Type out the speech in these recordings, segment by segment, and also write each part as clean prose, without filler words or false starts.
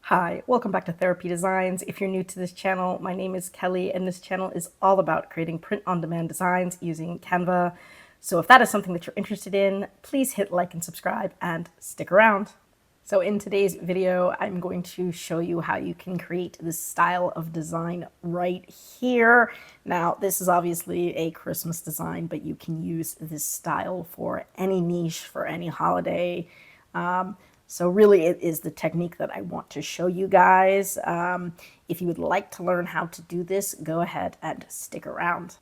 Hi, welcome back to Therapy Designs. If you're new to this channel, my name is Kelly, and this channel is all about creating print-on-demand designs using Canva. So if that is something that you're interested in, please hit like and subscribe and stick around. So in today's video, I'm going to show you how you can create this style of design right here. Now, this is obviously a Christmas design, but you can use this style for any niche, for any holiday. So really it is the technique that I want to show you guys. If you would like to learn how to do this, go ahead and stick around.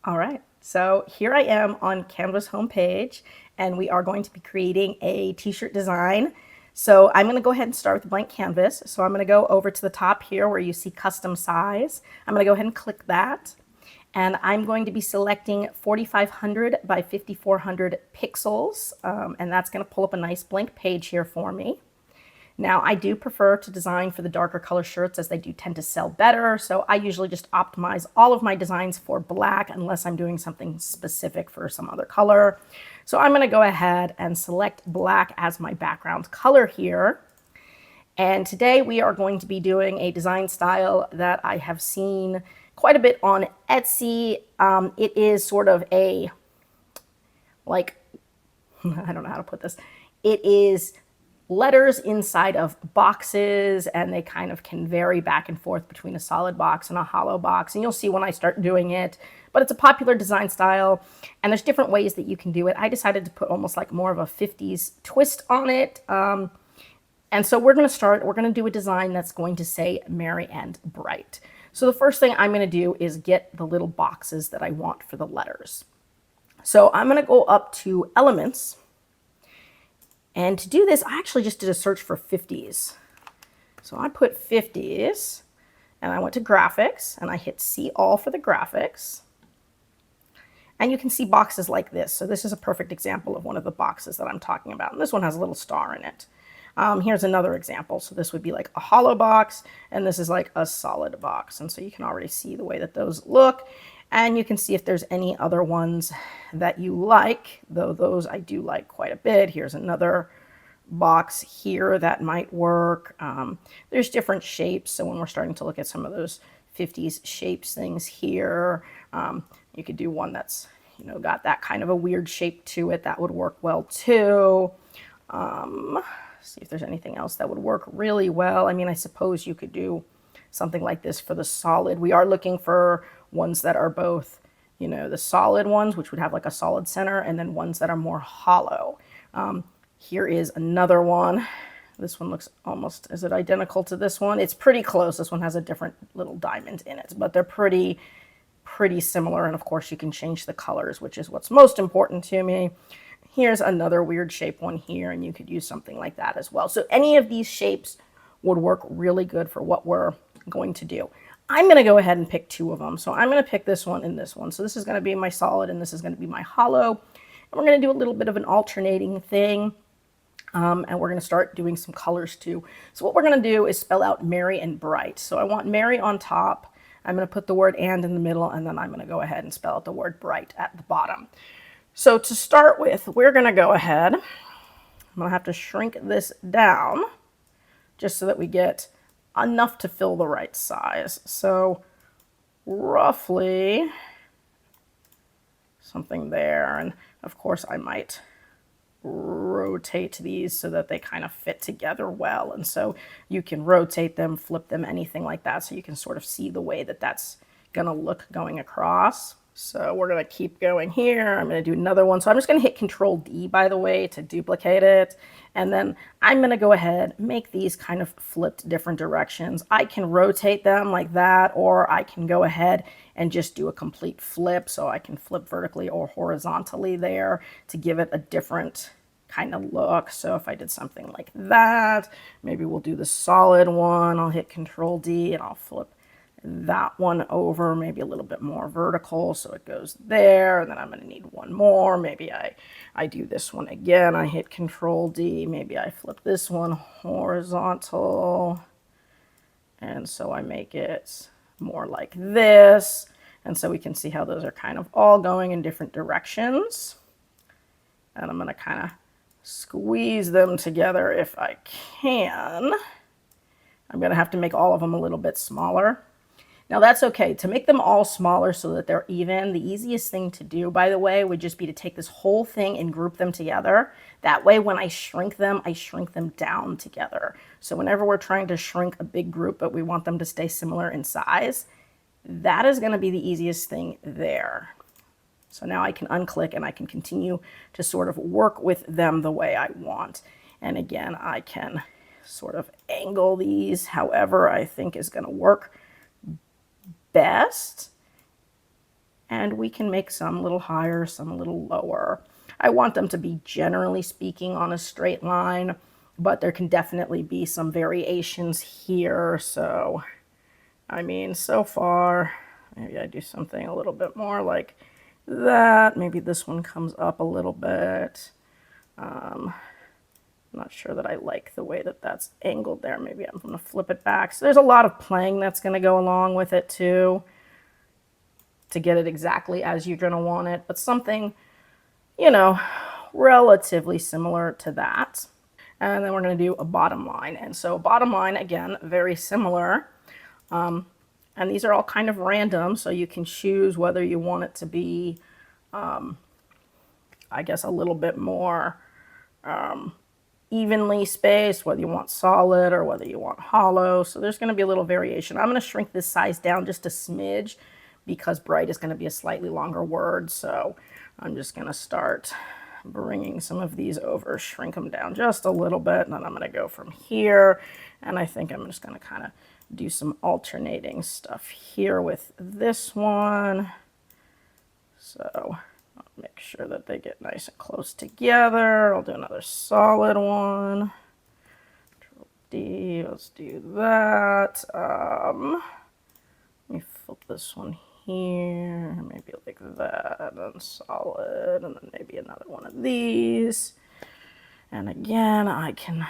All right, so here I am on Canva's homepage, and we are going to be creating a t-shirt design. So I'm going to go ahead and start with a blank canvas. So I'm going to go over to the top here where you see custom size. I'm going to go ahead and click that. And I'm going to be selecting 4500 by 5400 pixels. And that's going to pull up a nice blank page here for me. Now, I do prefer to design for the darker color shirts as they do tend to sell better. So I usually just optimize all of my designs for black unless I'm doing something specific for some other color. So I'm going to go ahead and select black as my background color here. And today we are going to be doing a design style that I have seen quite a bit on Etsy. It is sort of a, like, I don't know how to put this. It is letters inside of boxes, and they kind of can vary back and forth between a solid box and a hollow box. And you'll see when I start doing it, but it's a popular design style, and there's different ways that you can do it. I decided to put almost like more of a 50s twist on it. And so we're going to do a design that's going to say merry and bright. So the first thing I'm going to do is get the little boxes that I want for the letters. So I'm going to go up to elements. And to do this, I actually just did a search for 50s. So I put 50s, and I went to graphics, and I hit see all for the graphics. And you can see boxes like this. So this is a perfect example of one of the boxes that I'm talking about. And this one has a little star in it. Here's another example. So this would be like a hollow box, and this is like a solid box. And so you can already see the way that those look. And you can see if there's any other ones that you like, though those I do like quite a bit. Here's another box here that might work. There's different shapes. So when we're starting to look at some of those 50s shapes things here, you could do one that's, got that kind of a weird shape to it. That would work well too. See if there's anything else that would work really well. I mean, I suppose you could do something like this for the solid. We are looking for ones that are both, the solid ones, which would have like a solid center, and then ones that are more hollow. Here is another one. This one looks almost, is it identical to this one? It's pretty close. This one has a different little diamond in it, but they're pretty similar. And of course you can change the colors, which is what's most important to me. Here's another weird shape one here, and you could use something like that as well. So any of these shapes would work really good for what we're going to do. I'm going to go ahead and pick two of them. So I'm going to pick this one and this one. So this is going to be my solid, and this is going to be my hollow. And we're going to do a little bit of an alternating thing. And we're going to start doing some colors too. So what we're going to do is spell out merry and bright. So I want merry on top. I'm going to put the word and in the middle, and then I'm going to go ahead and spell out the word bright at the bottom. So to start with, we're going to go ahead. I'm going to have to shrink this down just so that we get enough to fill the right size. So roughly something there. And of course I might rotate these so that they kind of fit together well. And so you can rotate them, flip them, anything like that. So you can sort of see the way that that's going to look going across. So we're going to keep going here. I'm going to do another one. So I'm just going to hit Control D, by the way, to duplicate it. And then I'm going to go ahead, make these kind of flipped different directions. I can rotate them like that, or I can go ahead and just do a complete flip. So I can flip vertically or horizontally there to give it a different kind of look. So if I did something like that, maybe we'll do the solid one. I'll hit Control D and I'll flip that one over, maybe a little bit more vertical, so it goes there. And then I'm going to need one more. Maybe I do this one again. I hit Control D. Maybe I flip this one horizontal, and so I make it more like this. And so we can see how those are kind of all going in different directions. And I'm going to kind of squeeze them together if I can. I'm going to have to make all of them a little bit smaller. Now that's okay. To make them all smaller so that they're even, the easiest thing to do, by the way, would just be to take this whole thing and group them together. That way when I shrink them down together. So whenever we're trying to shrink a big group, but we want them to stay similar in size, that is going to be the easiest thing there. So now I can unclick and I can continue to sort of work with them the way I want. And again, I can sort of angle these however I think is going to work best. And we can make some a little higher, some a little lower. I want them to be, generally speaking, on a straight line, but there can definitely be some variations here. So, I mean, so far, maybe I do something a little bit more like that. Maybe this one comes up a little bit. I'm not sure that I like the way that that's angled there. Maybe I'm going to flip it back. So there's a lot of playing that's going to go along with it too, to get it exactly as you're going to want it. But something, you know, relatively similar to that. And then we're going to do a bottom line. And so bottom line, again, very similar. And these are all kind of random, so you can choose whether you want it to be, I guess, a little bit more evenly spaced, whether you want solid or whether you want hollow. So there's going to be a little variation. I'm going to shrink this size down just a smidge because bright is going to be a slightly longer word. So I'm just going to start bringing some of these over, shrink them down just a little bit, and then I'm going to go from here. And I think I'm just going to kind of do some alternating stuff here with this one. So I'll make sure that they get nice and close together. I'll do another solid one. Control D, let's do that. Let me flip this one here, maybe like that, and solid, and then maybe another one of these. And again, I can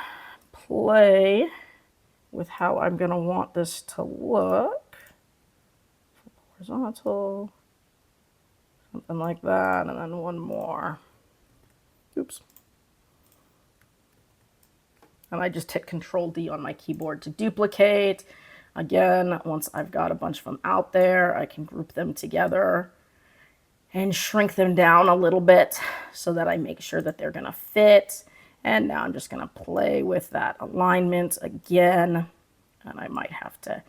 play with how I'm going to want this to look. Horizontal, something like that, and then one more. Oops. And I just hit Control D on my keyboard to duplicate. Again, once I've got a bunch of them out there, I can group them together and shrink them down a little bit so that I make sure that they're going to fit. And now I'm just going to play with that alignment again. And I might have to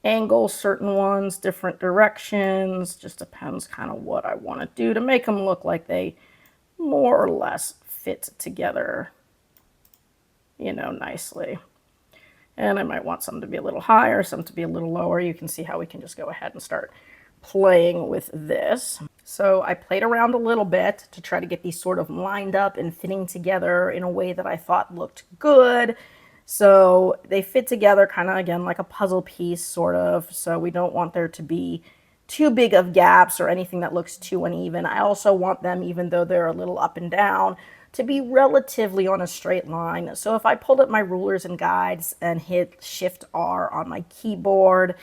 angle certain ones different directions. Just depends kind of what I want to do to make them look like they more or less fit together, you know, nicely. And I might want some to be a little higher, some to be a little lower. You can see how we can just go ahead and start playing with this. So I played around a little bit to try to get these sort of lined up and fitting together in a way that I thought looked good. So they fit together kind of, again, like a puzzle piece, sort of. So we don't want there to be too big of gaps or anything that looks too uneven. I also want them, even though they're a little up and down, to be relatively on a straight line. So if I pulled up my rulers and guides and hit Shift R on my keyboard,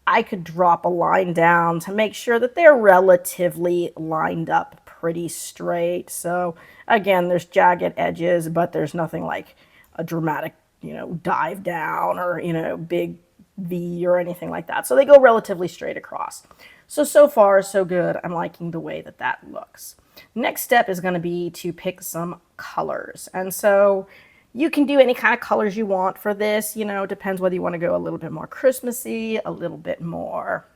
I could drop a line down to make sure that they're relatively lined up pretty straight. So again, there's jagged edges, but there's nothing like a dramatic, you know, dive down or, you know, big V or anything like that. So they go relatively straight across. So far, so good. I'm liking the way that that looks. Next step is going to be to pick some colors. And so you can do any kind of colors you want for this. You know, it depends whether you want to go a little bit more Christmassy, a little bit more,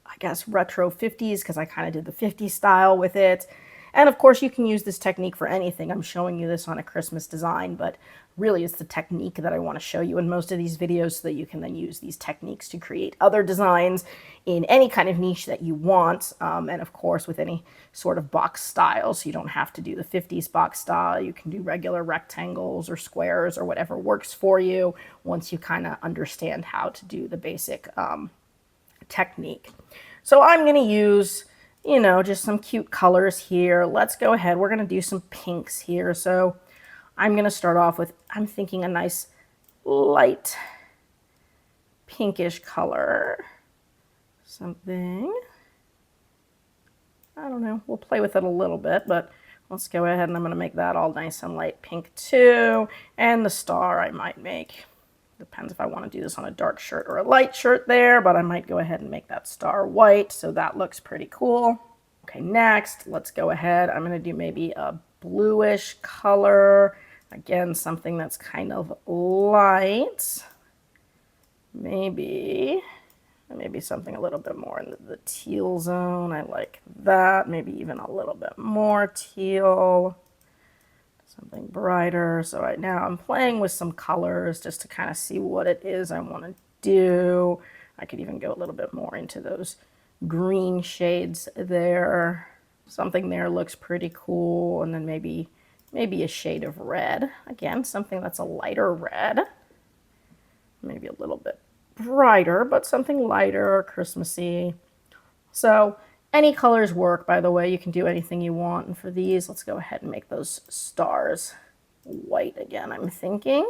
I guess, retro 50s, because I kind of did the 50s style with it. And of course, you can use this technique for anything. I'm showing you this on a Christmas design, but really it's the technique that I want to show you in most of these videos so that you can then use these techniques to create other designs in any kind of niche that you want. And of course, with any sort of box style, so you don't have to do the 50s box style. You can do regular rectangles or squares or whatever works for you once you kind of understand how to do the basic technique. So I'm going to use, you know, just some cute colors here. Let's go ahead. We're going to do some pinks here. So I'm going to start off with, I'm thinking a nice light pinkish color. Something, I don't know, we'll play with it a little bit, but let's go ahead and I'm going to make that all nice and light pink too. And the star I might make Depends if I want to do this on a dark shirt or a light shirt there, but I might go ahead and make that star white, so that looks pretty cool. Okay, next, let's go ahead. I'm going to do maybe a bluish color. Again, something that's kind of light. Maybe something a little bit more in the teal zone. I like that. Maybe even a little bit more teal. Something brighter. So right now I'm playing with some colors just to kind of see what it is I want to do. I could even go a little bit more into those green shades there. Something there looks pretty cool. And then maybe a shade of red. Again, something that's a lighter red. Maybe a little bit brighter, but something lighter or Christmassy. So any colors work, by the way. You can do anything you want. And for these, let's go ahead and make those stars white again, I'm thinking.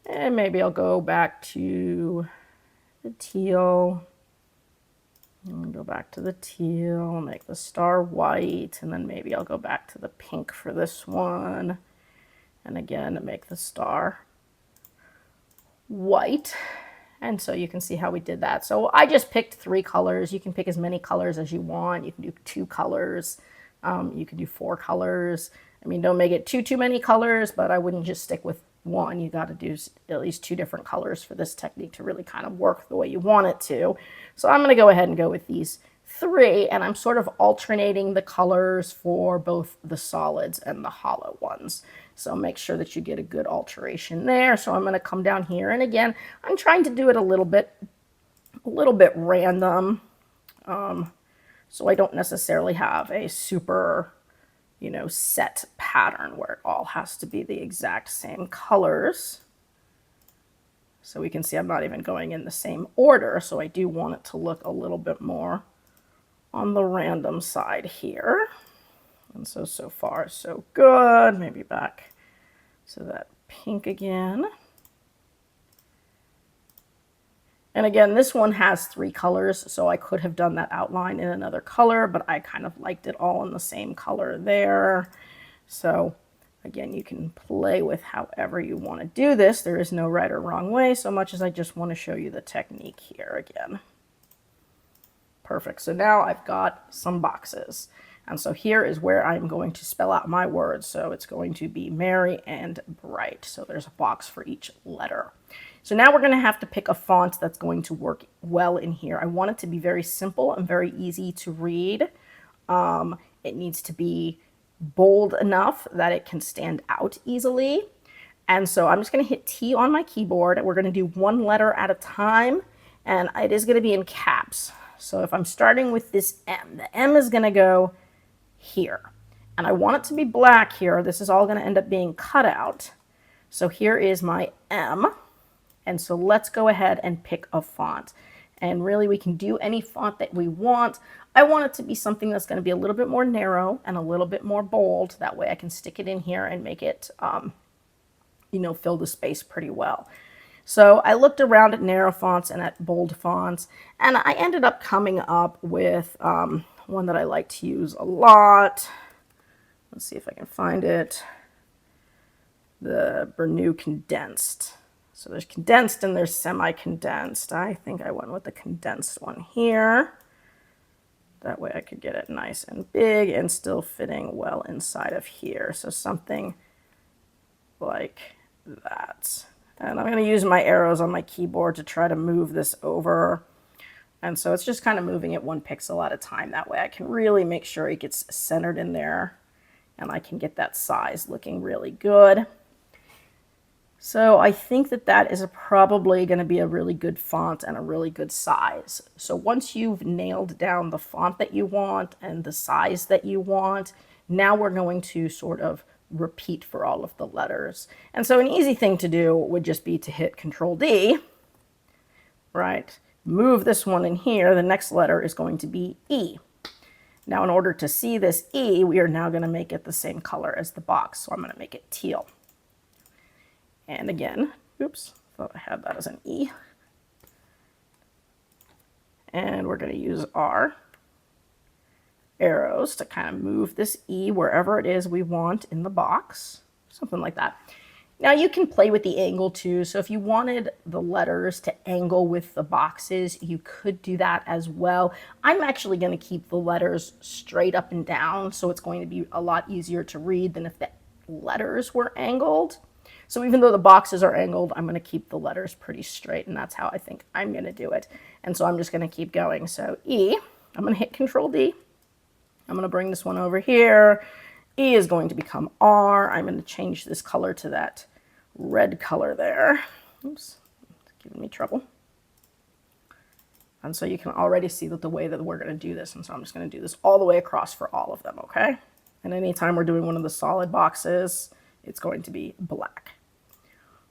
And maybe I'll go back to the teal. And go back to the teal, make the star white, and then maybe I'll go back to the pink for this one. And again, make the star white. And so you can see how we did that. So I just picked 3 colors. You can pick as many colors as you want. You can do 2 colors. You can do 4 colors. I mean, don't make it too many colors, but I wouldn't just stick with one. You got to do at least 2 different colors for this technique to really kind of work the way you want it to. So I'm going to go ahead and go with these 3, and I'm sort of alternating the colors for both the solids and the hollow ones. So make sure that you get a good alteration there. So I'm going to come down here, and again, I'm trying to do it a little bit random. So I don't necessarily have a super, set pattern where it all has to be the exact same colors. So we can see I'm not even going in the same order. So I do want it to look a little bit more on the random side here. And so far, so good. Maybe back to that pink again. And again, this one has 3 colors, so I could have done that outline in another color, but I kind of liked it all in the same color there. So again, you can play with however you want to do this. There is no right or wrong way, so much as I just want to show you the technique here again. Perfect. So now I've got some boxes. And so here is where I'm going to spell out my words. So it's going to be merry and bright. So there's a box for each letter. So now we're going to have to pick a font that's going to work well in here. I want it to be very simple and very easy to read. It needs to be bold enough that it can stand out easily. And so I'm just going to hit T on my keyboard. We're going to do 1 letter at a time, and it is going to be in caps. So if I'm starting with this M, the M is going to go here. And I want it to be black here. This is all going to end up being cut out. So here is my M. And so let's go ahead and pick a font. And really we can do any font that we want. I want it to be something that's going to be a little bit more narrow and a little bit more bold. That way I can stick it in here and make it, fill the space pretty well. So I looked around at narrow fonts and at bold fonts, and I ended up coming up with one that I like to use a lot. Let's see if I can find it. The Bernoulli condensed. So there's condensed and there's semi-condensed. I think I went with the condensed one here. That way I could get it nice and big and still fitting well inside of here. So something like that. And I'm going to use my arrows on my keyboard to try to move this over. And so it's just kind of moving it 1 pixel at a time. That way I can really make sure it gets centered in there and I can get that size looking really good. So I think that is probably going to be a really good font and a really good size. So once you've nailed down the font that you want and the size that you want, now we're going to sort of repeat for all of the letters. And so an easy thing to do would just be to hit Control D, right? Move this one in here. The next letter is going to be E. Now in order to see this E, we are now going to make it the same color as the box. So I'm going to make it teal. And again, oops, thought I had that as an E. And we're going to use our arrows to kind of move this E wherever it is we want in the box, something like that. Now you can play with the angle too. So if you wanted the letters to angle with the boxes, you could do that as well. I'm actually going to keep the letters straight up and down, so it's going to be a lot easier to read than if the letters were angled. So even though the boxes are angled, I'm going to keep the letters pretty straight, and that's how I think I'm going to do it. And so I'm just going to keep going. So E, I'm going to hit Control D. I'm going to bring this one over here. E is going to become R. I'm going to change this color to that red color there. Oops, it's giving me trouble. And so you can already see that the way that we're going to do this. And so I'm just going to do this all the way across for all of them, okay? And anytime we're doing one of the solid boxes, it's going to be black.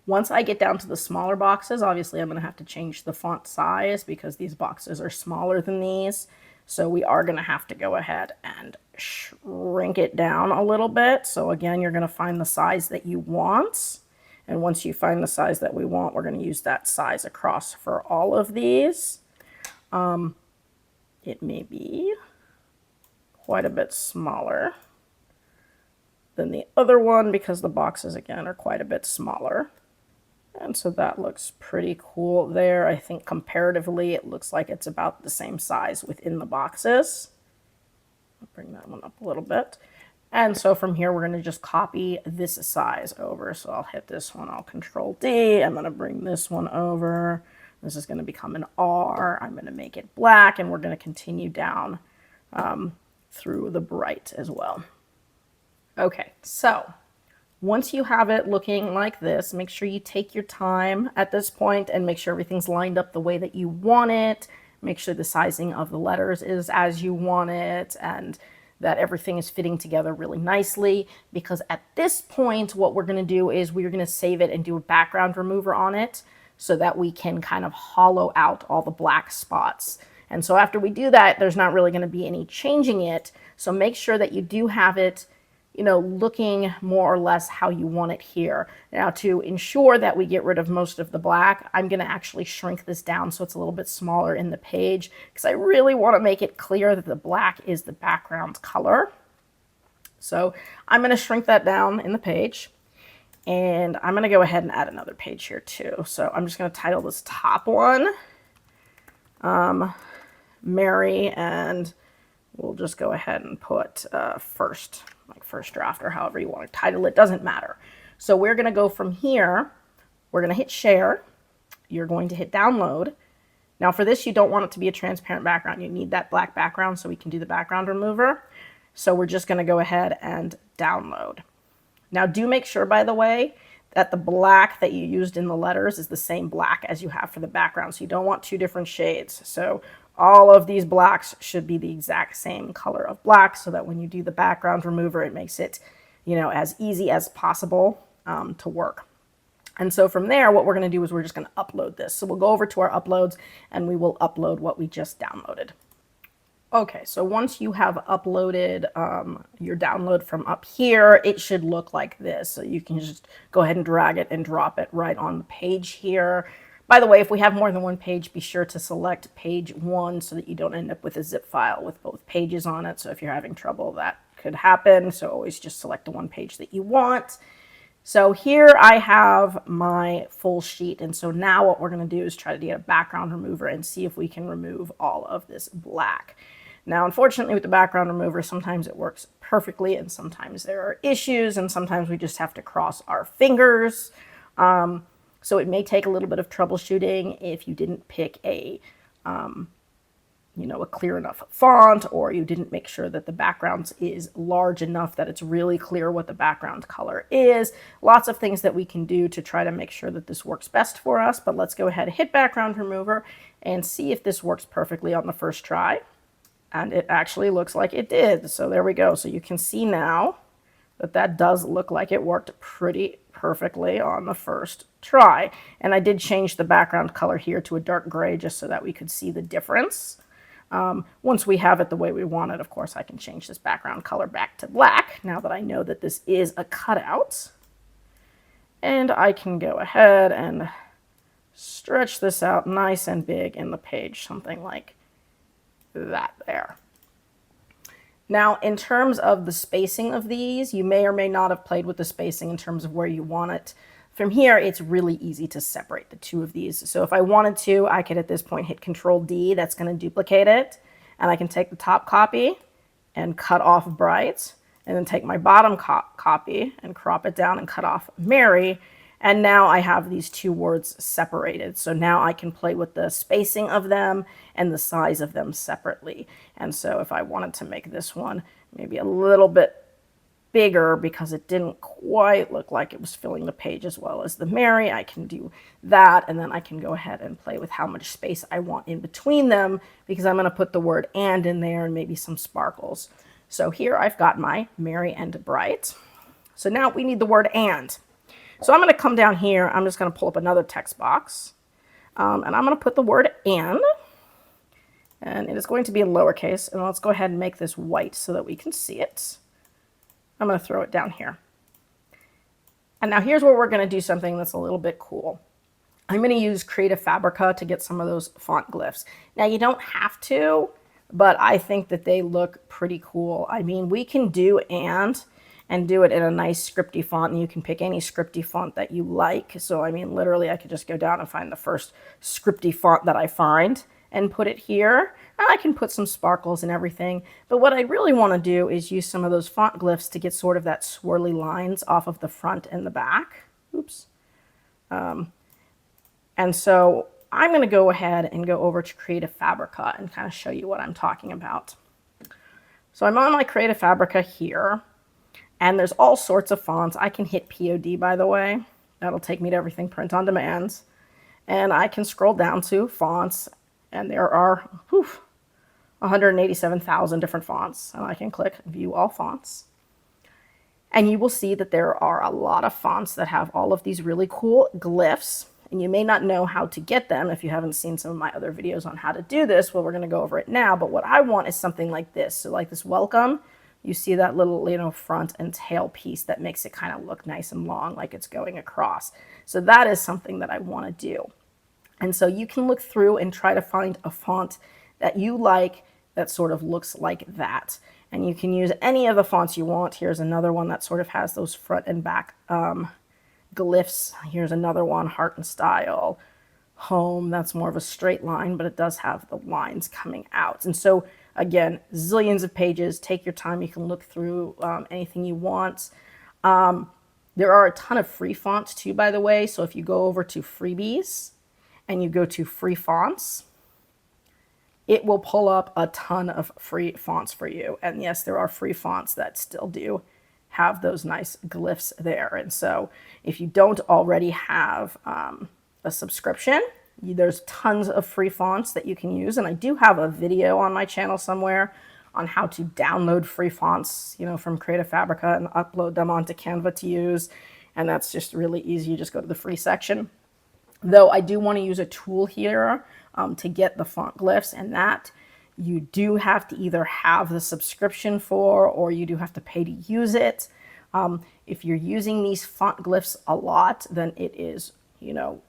Once I get down to the smaller boxes, obviously I'm going to have to change the font size because these boxes are smaller than these. So we are going to have to go ahead and shrink it down a little bit. So again, you're going to find the size that you want. And once you find the size that we want, we're going to use that size across for all of these. It may be quite a bit smaller than the other one because the boxes, again, are quite a bit smaller. And so that looks pretty cool there. I think comparatively, it looks like it's about the same size within the boxes. I'll bring that one up a little bit. And so from here, we're going to just copy this size over. So I'll hit this one, I'll Control D. I'm going to bring this one over. This is going to become an R. I'm going to make it black, and we're going to continue down through the bright as well. Okay, so once you have it looking like this, make sure you take your time at this point and make sure everything's lined up the way that you want it. Make sure the sizing of the letters is as you want it and that everything is fitting together really nicely, because at this point, what we're going to do is we're going to save it and do a background remover on it so that we can kind of hollow out all the black spots. And so after we do that, there's not really going to be any changing it. So make sure that you do have it, you know, looking more or less how you want it here. Now, to ensure that we get rid of most of the black, I'm going to actually shrink this down so it's a little bit smaller in the page, because I really want to make it clear that the black is the background color. So I'm going to shrink that down in the page, and I'm going to go ahead and add another page here too. So I'm just going to title this top one Mary, and we'll just go ahead and put first, like first draft, or however you want to title it, doesn't matter. So we're going to go from here, we're going to hit share, you're going to hit download. Now for this, you don't want it to be a transparent background. You need that black background so we can do the background remover. So we're just going to go ahead and download. Now do make sure, by the way, that the black that you used in the letters is the same black as you have for the background. So you don't want two different shades. So all of these blacks should be the exact same color of black so that when you do the background remover, it makes it, you know, as easy as possible to work. And so from there, what we're going to do is we're just going to upload this. So we'll go over to our uploads and we will upload what we just downloaded. Okay, so once you have uploaded your download from up here, it should look like this. So you can just go ahead and drag it and drop it right on the page here. By the way, if we have more than one page, be sure to select page 1 so that you don't end up with a zip file with both pages on it. So if you're having trouble, that could happen. So always just select the one page that you want. So here I have my full sheet. And so now what we're going to do is try to get a background remover and see if we can remove all of this black. Now, unfortunately, with the background remover, sometimes it works perfectly and sometimes there are issues, and sometimes we just have to cross our fingers. So it may take a little bit of troubleshooting if you didn't pick a, a clear enough font, or you didn't make sure that the background is large enough that it's really clear what the background color is. Lots of things that we can do to try to make sure that this works best for us. But let's go ahead and hit background remover and see if this works perfectly on the first try. And it actually looks like it did. So there we go. So you can see now that that does look like it worked pretty perfectly on the first try. And I did change the background color here to a dark gray just so that we could see the difference. Once we have it the way we want it, of course, I can change this background color back to black now that I know that this is a cutout. And I can go ahead and stretch this out nice and big in the page, something like that there. Now, in terms of the spacing of these, you may or may not have played with the spacing in terms of where you want it From here, it's really easy to separate the two of these. So if I wanted to, I could at this point hit Control D, that's going to duplicate it. And I can take the top copy and cut off Bright, and then take my bottom copy and crop it down and cut off Mary. And now I have these two words separated. So now I can play with the spacing of them and the size of them separately. And so if I wanted to make this one maybe a little bit bigger because it didn't quite look like it was filling the page as well as the Mary, I can do that, and then I can go ahead and play with how much space I want in between them, because I'm going to put the word and in there and maybe some sparkles. So here I've got my Mary and Bright. So now we need the word and. So I'm going to come down here, I'm just going to pull up another text box, and I'm going to put the word and it is going to be in lowercase, and let's go ahead and make this white so that we can see it. I'm going to throw it down here. And now here's where we're going to do something that's a little bit cool. I'm going to use Creative Fabrica to get some of those font glyphs. Now you don't have to, but I think that they look pretty cool. I mean, we can do and do it in a nice scripty font, and you can pick any scripty font that you like. So I mean, literally I could just go down and find the first scripty font that I find and put it here. And I can put some sparkles and everything. But what I really want to do is use some of those font glyphs to get sort of that swirly lines off of the front and the back. Oops. And so I'm going to go ahead and go over to Creative Fabrica and kind of show you what I'm talking about. So I'm on my Creative Fabrica here, and there's all sorts of fonts. I can hit POD, by the way. That'll take me to everything print on demand. And I can scroll down to fonts, and there are 187,000 different fonts. And I can click View All Fonts. And you will see that there are a lot of fonts that have all of these really cool glyphs. And you may not know how to get them if you haven't seen some of my other videos on how to do this. Well, we're going to go over it now. But what I want is something like this. So like this welcome, you see that little, front and tail piece that makes it kind of look nice and long, like it's going across. So that is something that I want to do. And so you can look through and try to find a font that you like that sort of looks like that. And you can use any of the fonts you want. Here's another one that sort of has those front and back glyphs. Here's another one, Heart and Style. Home, that's more of a straight line, but it does have the lines coming out. And so, again, zillions of pages. Take your time. You can look through anything you want. There are a ton of free fonts, too, by the way. So if you go over to Freebies and you go to Free Fonts, it will pull up a ton of free fonts for you. And yes, there are free fonts that still do have those nice glyphs there. And so if you don't already have a subscription, there's tons of free fonts that you can use. And I do have a video on my channel somewhere on how to download free fonts, from Creative Fabrica and upload them onto Canva to use. And that's just really easy. You just go to the free section. Though I do want to use a tool here to get the font glyphs, and that you do have to either have the subscription for, or you do have to pay to use it. If you're using these font glyphs a lot, then it is,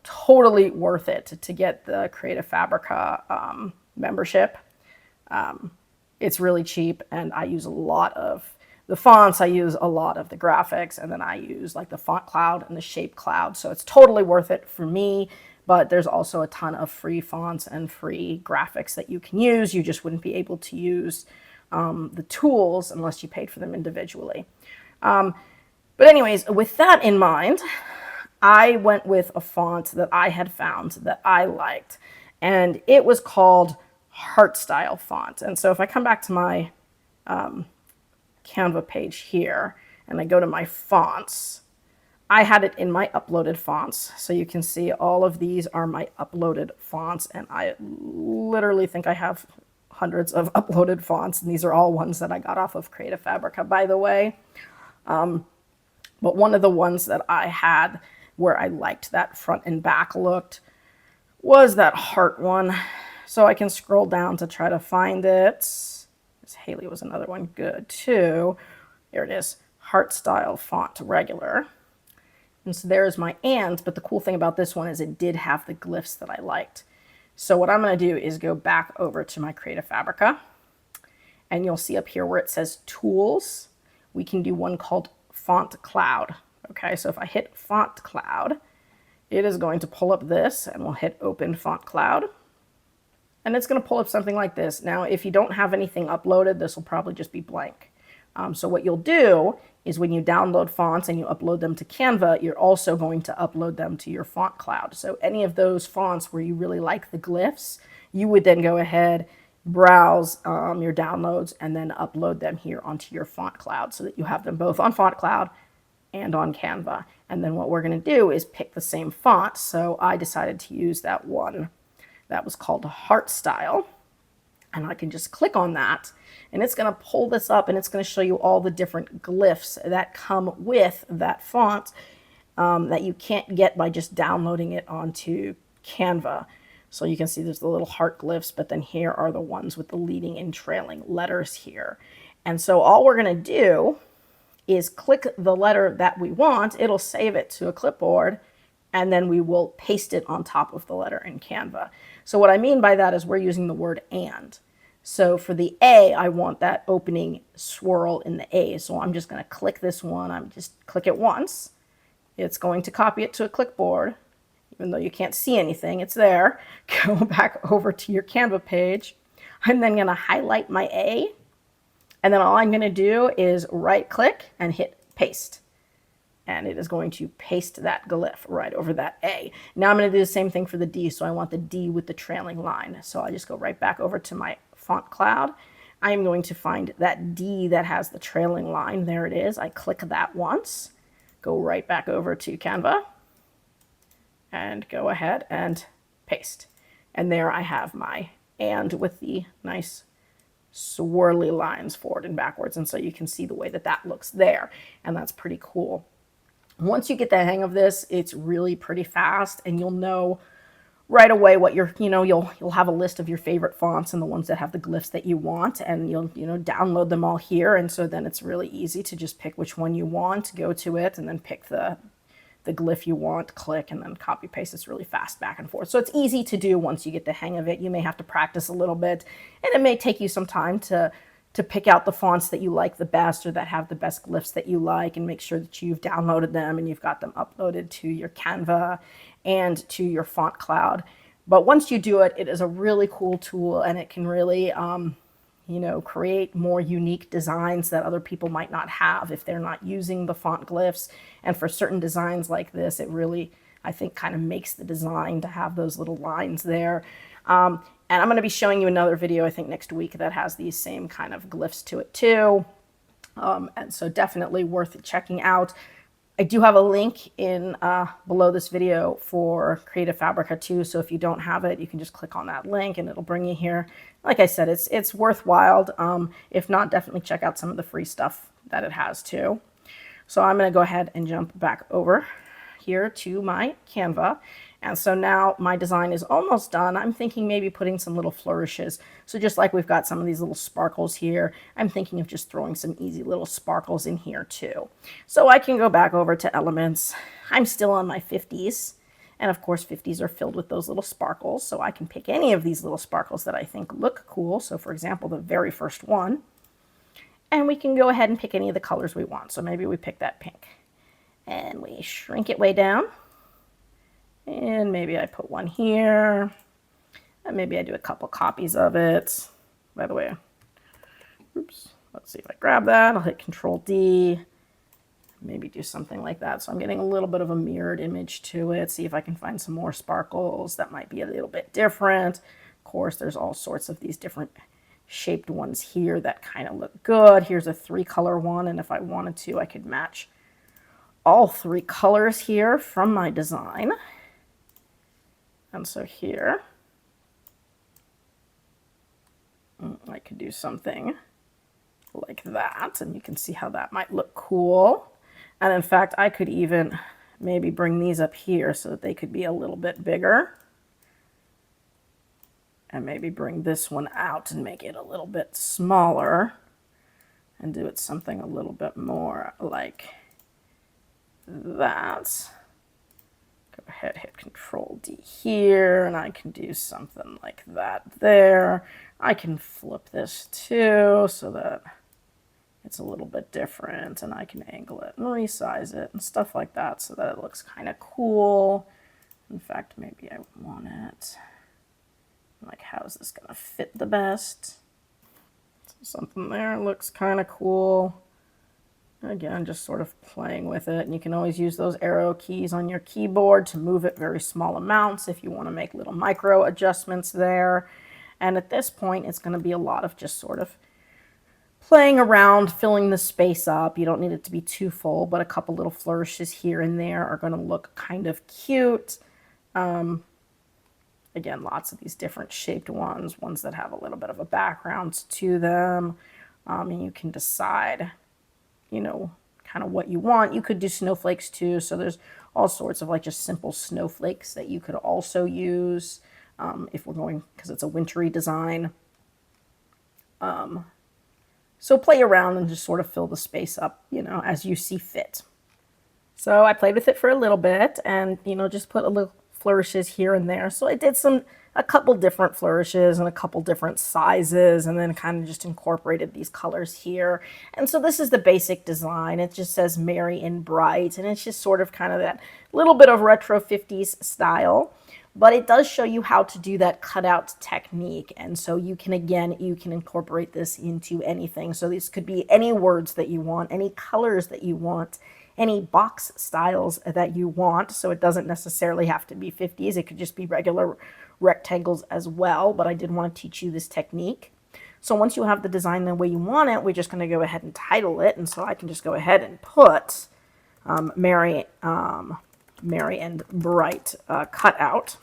totally worth it to get the Creative Fabrica membership. It's really cheap, and I use a lot of the fonts, I use a lot of the graphics, and then I use like the font cloud and the shape cloud. So it's totally worth it for me, but there's also a ton of free fonts and free graphics that you can use. You just wouldn't be able to use the tools unless you paid for them individually. But anyways, with that in mind, I went with a font that I had found that I liked, and it was called Heart Style font. And so if I come back to my Canva page here and I go to my fonts, I had it in my uploaded fonts. So you can see all of these are my uploaded fonts, and I literally think I have hundreds of uploaded fonts, and these are all ones that I got off of Creative Fabrica, by the way. But one of the ones that I had where I liked that front and back looked was that heart one. So I can scroll down to try to find it. Haley was another one good too. Here it is, Heart Style font regular. And so there's my and, but the cool thing about this one is it did have the glyphs that I liked. So what I'm going to do is go back over to my Creative Fabrica, and you'll see up here where it says Tools, we can do one called Font Cloud. Okay, so if I hit Font Cloud, it is going to pull up this, and we'll hit Open Font Cloud. And it's going to pull up something like this. Now, if you don't have anything uploaded, this will probably just be blank. So what you'll do is when you download fonts and you upload them to Canva, you're also going to upload them to your font cloud. So any of those fonts where you really like the glyphs, you would then go ahead, browse your downloads, and then upload them here onto your font cloud so that you have them both on font cloud and on Canva. And then what we're going to do is pick the same font. So I decided to use that one that was called Heart Style. And I can just click on that, and it's going to pull this up, and it's going to show you all the different glyphs that come with that font that you can't get by just downloading it onto Canva. So you can see there's the little heart glyphs, but then here are the ones with the leading and trailing letters here. And so all we're going to do is click the letter that we want. It'll save it to a clipboard, and then we will paste it on top of the letter in Canva. So what I mean by that is we're using the word and. So for the A, I want that opening swirl in the A. So I'm just going to click this one. I'm just click it once. It's going to copy it to a clipboard. Even though you can't see anything, it's there. Go back over to your Canva page. I'm then going to highlight my A. And then all I'm going to do is right click and hit paste. And it is going to paste that glyph right over that A. Now I'm going to do the same thing for the D. So I want the D with the trailing line. So I just go right back over to my font cloud. I am going to find that D that has the trailing line. There it is. I click that once, go right back over to Canva, and go ahead and paste. And there I have my and with the nice swirly lines forward and backwards. And so you can see the way that that looks there. And that's pretty cool. Once you get the hang of this, it's really pretty fast, and you'll know right away what you'll have a list of your favorite fonts and the ones that have the glyphs that you want, and you'll download them all here. And so then it's really easy to just pick which one you want, go to it, and then pick the glyph you want, click, and then copy paste. It's really fast back and forth. So it's easy to do once you get the hang of it. You may have to practice a little bit, and it may take you some time to pick out the fonts that you like the best or that have the best glyphs that you like, and make sure that you've downloaded them and you've got them uploaded to your Canva and to your font cloud. But once you do it, it is a really cool tool, and it can really create more unique designs that other people might not have if they're not using the font glyphs. And for certain designs like this, it really, I think, kind of makes the design to have those little lines there. And I'm going to be showing you another video, I think, next week that has these same kind of glyphs to it too. And so definitely worth checking out. I do have a link in below this video for Creative Fabrica too. So if you don't have it, you can just click on that link and it'll bring you here. Like I said, it's worthwhile. If not, definitely check out some of the free stuff that it has too. So I'm going to go ahead and jump back over here to my Canva. And so now my design is almost done. I'm thinking maybe putting some little flourishes. So just like we've got some of these little sparkles here, I'm thinking of just throwing some easy little sparkles in here too. So I can go back over to Elements. I'm still on my 50s. And of course, 50s are filled with those little sparkles. So I can pick any of these little sparkles that I think look cool. So for example, the very first one. And we can go ahead and pick any of the colors we want. So maybe we pick that pink. And we shrink it way down. And maybe I put one here, and maybe I do a couple copies of it. By the way, oops, let's see if I grab that. I'll hit Control D, maybe do something like that. So I'm getting a little bit of a mirrored image to it. See if I can find some more sparkles that might be a little bit different. Of course, there's all sorts of these different shaped ones here that kind of look good. Here's a 3-color one, and if I wanted to, I could match all 3 colors here from my design. And so here, I could do something like that, and you can see how that might look cool. And in fact, I could even maybe bring these up here so that they could be a little bit bigger. And maybe bring this one out and make it a little bit smaller and do it something a little bit more like that. Go ahead, hit Control D here, and I can do something like that there. I can flip this too so that it's a little bit different, and I can angle it and resize it and stuff like that so that it looks kind of cool. In fact, maybe I want it like, how is this gonna fit the best? So something there looks kind of cool. Again, just sort of playing with it. And you can always use those arrow keys on your keyboard to move it very small amounts if you want to make little micro adjustments there. And at this point, it's going to be a lot of just sort of playing around, filling the space up. You don't need it to be too full, but a couple little flourishes here and there are going to look kind of cute. Again, lots of these different shaped ones that have a little bit of a background to them. And you can decide, you know, kind of what you want. You could do snowflakes too. So there's all sorts of like just simple snowflakes that you could also use if we're going, because it's a wintry design. So play around and just sort of fill the space up, you know, as you see fit. So I played with it for a little bit and, you know, just put a little flourishes here and there. So I did a couple different flourishes and a couple different sizes, and then kind of just incorporated these colors here. And so this is the basic design. It just says merry and bright, and it's just sort of kind of that little bit of retro 50s style. But it does show you how to do that cutout technique. And so you can, again, you can incorporate this into anything. So this could be any words that you want, any colors that you want, any box styles that you want. So it doesn't necessarily have to be 50s. It could just be regular rectangles as well. But I did want to teach you this technique. So once you have the design the way you want it, we're just going to go ahead and title it. And so I can just go ahead and put Merry and Bright cutout.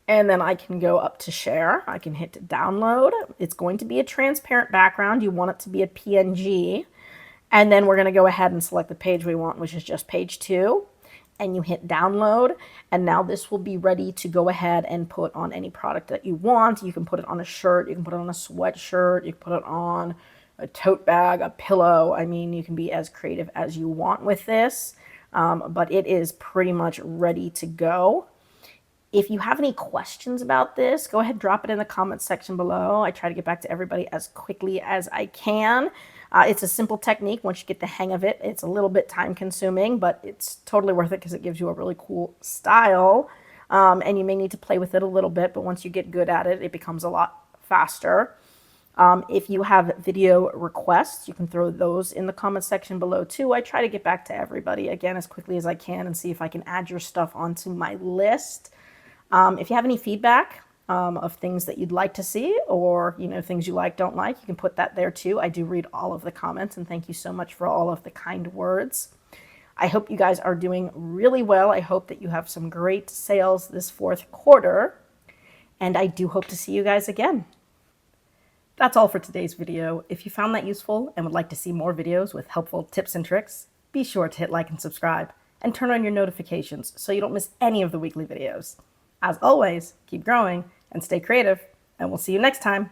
And then I can go up to share. I can hit download. It's going to be a transparent background. You want it to be a PNG. And then we're going to go ahead and select the page we want, which is just page 2. And you hit download. And now this will be ready to go ahead and put on any product that you want. You can put it on a shirt. You can put it on a sweatshirt. You can put it on a tote bag, a pillow. I mean, you can be as creative as you want with this. But it is pretty much ready to go. If you have any questions about this, go ahead and drop it in the comments section below. I try to get back to everybody as quickly as I can. It's a simple technique. Once you get the hang of it, it's a little bit time consuming, but it's totally worth it because it gives you a really cool style. And you may need to play with it a little bit, but once you get good at it, it becomes a lot faster. If you have video requests, you can throw those in the comment section below too. I try to get back to everybody again as quickly as I can and see if I can add your stuff onto my list. If you have any feedback of things that you'd like to see, or things you like, don't like, you can put that there too. I do read all of the comments, and thank you so much for all of the kind words. I hope you guys are doing really well. I hope that you have some great sales this fourth quarter, and I do hope to see you guys again. That's all for today's video. If you found that useful and would like to see more videos with helpful tips and tricks, be sure to hit like and subscribe, and turn on your notifications so you don't miss any of the weekly videos. As always, keep growing and stay creative, and we'll see you next time.